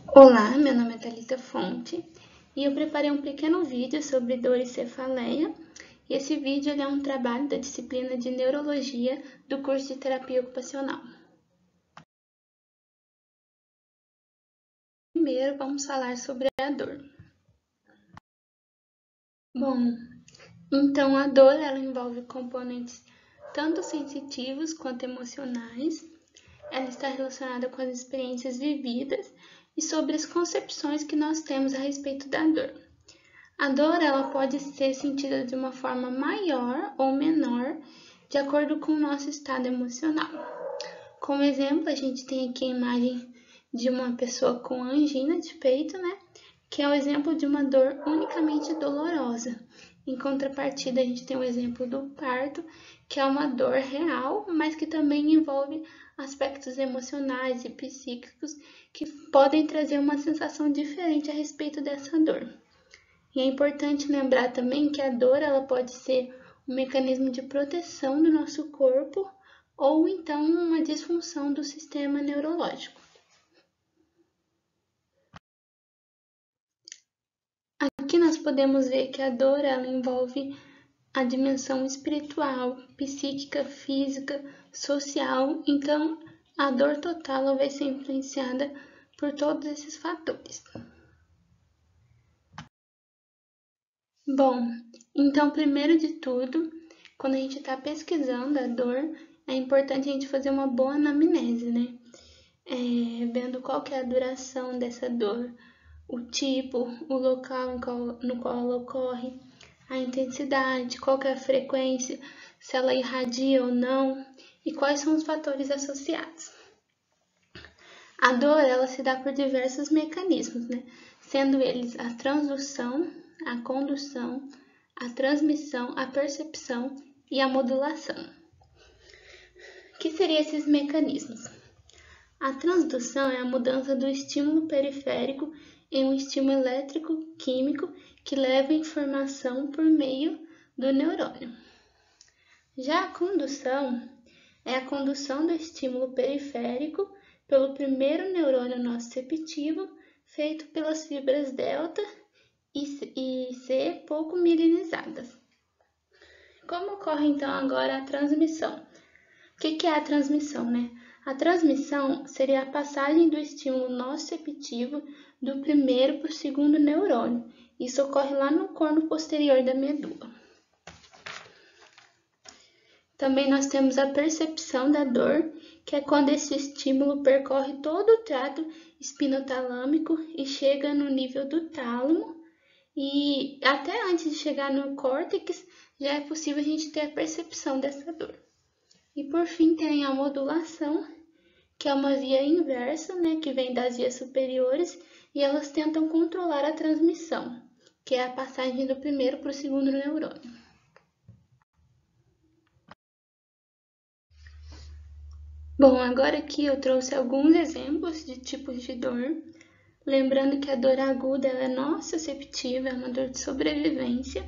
Olá, meu nome é Thalita Fonte e eu preparei um pequeno vídeo sobre dor e cefaleia. E esse vídeo é um trabalho da disciplina de Neurologia do curso de Terapia Ocupacional. Primeiro, vamos falar sobre a dor. Bom, então a dor ela envolve componentes tanto sensitivos quanto emocionais. Ela está relacionada com as experiências vividas e sobre as concepções que nós temos a respeito da dor. A dor ela pode ser sentida de uma forma maior ou menor, de acordo com o nosso estado emocional. Como exemplo, a gente tem aqui a imagem de uma pessoa com angina de peito, né? Que é o exemplo de uma dor unicamente dolorosa. Em contrapartida, a gente tem o exemplo do parto, que é uma dor real, mas que também envolve aspectos emocionais e psíquicos que podem trazer uma sensação diferente a respeito dessa dor. E é importante lembrar também que a dor ela pode ser um mecanismo de proteção do nosso corpo ou então uma disfunção do sistema neurológico. Aqui nós podemos ver que a dor ela envolve a dimensão espiritual, psíquica, física, social. Então, a dor total ela vai ser influenciada por todos esses fatores. Bom, então, primeiro de tudo, quando a gente está pesquisando a dor, é importante a gente fazer uma boa anamnese, né? Vendo qual que é a duração dessa dor, o tipo, o local no qual ela ocorre, a intensidade, qual que é a frequência, se ela irradia ou não, e quais são os fatores associados. A dor, ela se dá por diversos mecanismos, né? Sendo eles a transdução, a condução, a transmissão, a percepção e a modulação. O que seriam esses mecanismos? A transdução é a mudança do estímulo periférico em um estímulo elétrico-químico que leva a informação por meio do neurônio. Já a condução é a condução do estímulo periférico pelo primeiro neurônio nociceptivo, feito pelas fibras delta e C pouco mielinizadas. Como ocorre então agora a transmissão? O que é a transmissão, né? A transmissão seria a passagem do estímulo nociceptivo do primeiro para o segundo neurônio. Isso ocorre lá no corno posterior da medula. Também nós temos a percepção da dor, que é quando esse estímulo percorre todo o trato espinotalâmico e chega no nível do tálamo. E até antes de chegar no córtex, já é possível a gente ter a percepção dessa dor. E por fim tem a modulação, que é uma via inversa, né, que vem das vias superiores, e elas tentam controlar a transmissão, que é a passagem do primeiro para o segundo neurônio. Bom, agora aqui eu trouxe alguns exemplos de tipos de dor. Lembrando que a dor aguda ela é nociceptiva, é uma dor de sobrevivência,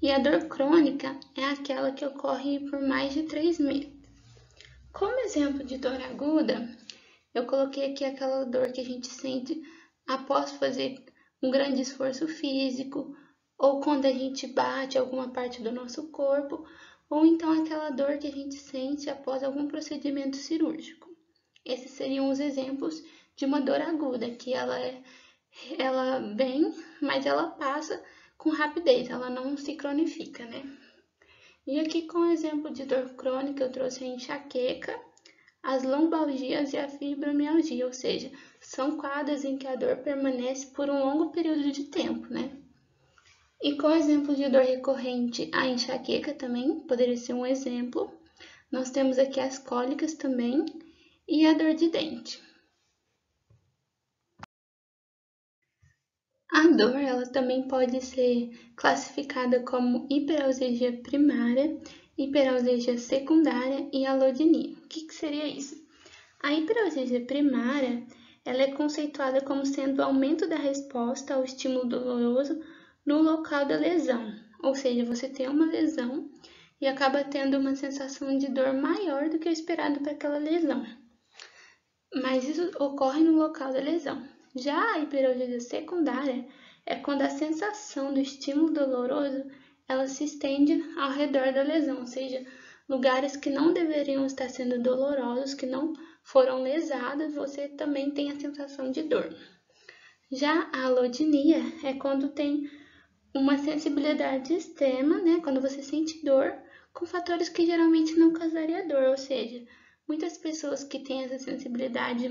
e a dor crônica é aquela que ocorre por mais de 3 meses. Como exemplo de dor aguda, eu coloquei aqui aquela dor que a gente sente após fazer um grande esforço físico, ou quando a gente bate alguma parte do nosso corpo, ou então aquela dor que a gente sente após algum procedimento cirúrgico. Esses seriam os exemplos de uma dor aguda, que ela vem, mas ela passa com rapidez, ela não se cronifica, né? E aqui com o exemplo de dor crônica eu trouxe a enxaqueca, as lombalgias e a fibromialgia, ou seja, são quadros em que a dor permanece por um longo período de tempo, né? E com o exemplo de dor recorrente, a enxaqueca também poderia ser um exemplo. Nós temos aqui as cólicas também e a dor de dente. A dor ela também pode ser classificada como hiperalgesia primária, hiperalgesia secundária e alodinia. O que seria isso? A hiperalgesia primária ela é conceituada como sendo o aumento da resposta ao estímulo doloroso no local da lesão, ou seja, você tem uma lesão e acaba tendo uma sensação de dor maior do que o esperado para aquela lesão. Mas isso ocorre no local da lesão. Já a hiperalgesia secundária é quando a sensação do estímulo doloroso ela se estende ao redor da lesão, ou seja, lugares que não deveriam estar sendo dolorosos, que não foram lesados, você também tem a sensação de dor. Já a alodinia é quando tem uma sensibilidade extrema, né? Quando você sente dor com fatores que geralmente não causaria dor, ou seja, muitas pessoas que têm essa sensibilidade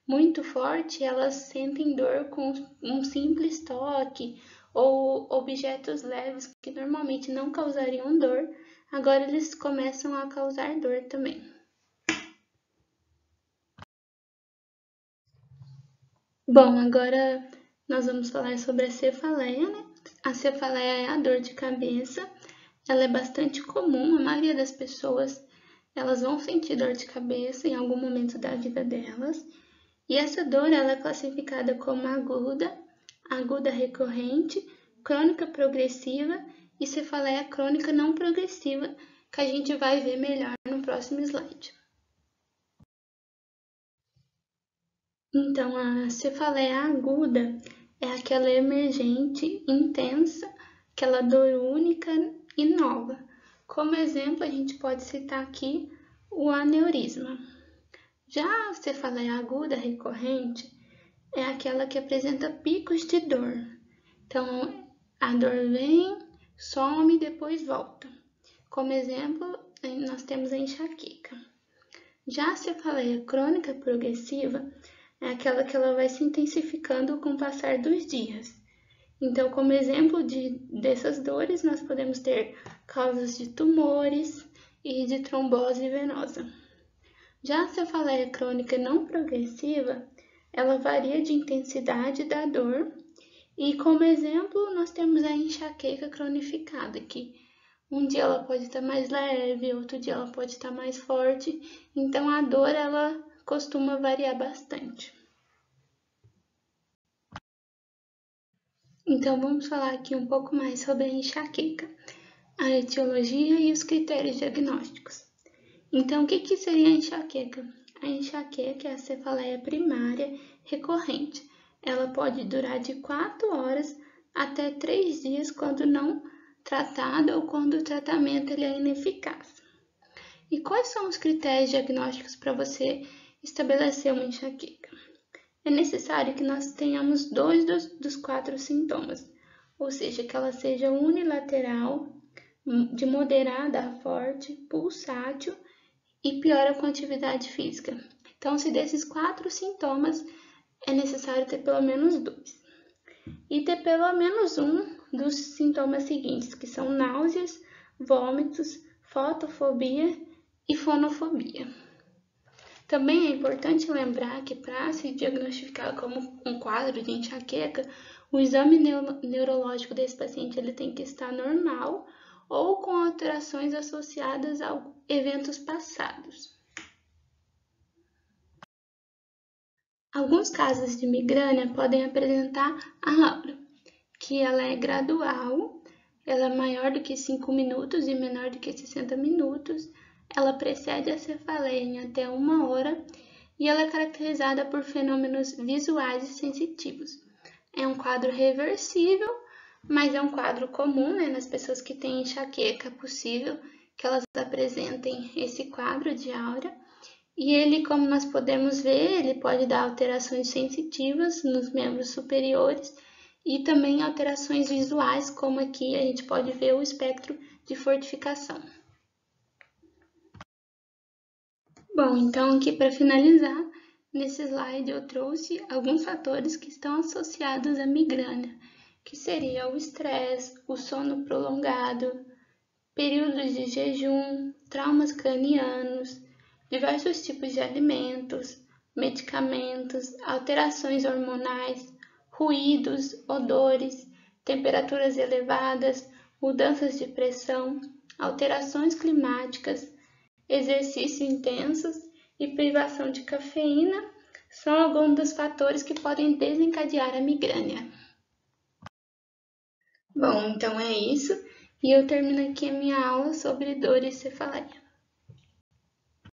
muito forte, elas sentem dor com um simples toque ou objetos leves que normalmente não causariam dor, agora eles começam a causar dor também. Bom, agora nós vamos falar sobre a cefaleia, né? A cefaleia é a dor de cabeça, ela é bastante comum, a maioria das pessoas elas vão sentir dor de cabeça em algum momento da vida delas, e essa dor ela é classificada como aguda, aguda recorrente, crônica progressiva e cefaleia crônica não progressiva, que a gente vai ver melhor no próximo slide. Então, a cefaleia aguda é aquela emergente, intensa, aquela dor única e nova. Como exemplo, a gente pode citar aqui o aneurisma. Já a cefaleia aguda recorrente é aquela que apresenta picos de dor. Então, a dor vem, some e depois volta. Como exemplo, nós temos a enxaqueca. Já a cefaleia crônica progressiva é aquela que ela vai se intensificando com o passar dos dias. Então, como exemplo dessas dores, nós podemos ter causas de tumores e de trombose venosa. Já a cefaleia crônica não progressiva, ela varia de intensidade da dor e, como exemplo, nós temos a enxaqueca cronificada, que um dia ela pode estar mais leve, outro dia ela pode estar mais forte, então a dor ela costuma variar bastante. Então vamos falar aqui um pouco mais sobre a enxaqueca, a etiologia e os critérios diagnósticos. Então, o que seria a enxaqueca? A enxaqueca é a cefaleia primária recorrente. Ela pode durar de 4 horas até 3 dias quando não tratada ou quando o tratamento ele é ineficaz. E quais são os critérios diagnósticos para você estabelecer uma enxaqueca? É necessário que nós tenhamos 2 dos 4 sintomas, ou seja, que ela seja unilateral, de moderada a forte, pulsátil e piora com a atividade física. Então, se desses 4 sintomas, é necessário ter pelo menos 2. E ter pelo menos um dos sintomas seguintes, que são náuseas, vômitos, fotofobia e fonofobia. Também é importante lembrar que para se diagnosticar como um quadro de enxaqueca, o exame neurológico desse paciente ele tem que estar normal ou com alterações associadas a eventos passados. Alguns casos de migrânia podem apresentar a aura, que ela é gradual, ela é maior do que 5 minutos e menor do que 60 minutos, ela precede a cefaleia em até 1 hora e ela é caracterizada por fenômenos visuais e sensitivos. É um quadro reversível, mas é um quadro comum, né, nas pessoas que têm enxaqueca, possível que elas apresentem esse quadro de aura. E ele, como nós podemos ver, ele pode dar alterações sensitivas nos membros superiores e também alterações visuais, como aqui a gente pode ver o espectro de fortificação. Bom, então aqui para finalizar, nesse slide eu trouxe alguns fatores que estão associados à migrânia, que seria o estresse, o sono prolongado, períodos de jejum, traumas cranianos, diversos tipos de alimentos, medicamentos, alterações hormonais, ruídos, odores, temperaturas elevadas, mudanças de pressão, alterações climáticas, exercícios intensos e privação de cafeína são alguns dos fatores que podem desencadear a migrânia. Bom, então é isso, e eu termino aqui a minha aula sobre dor e cefaleia.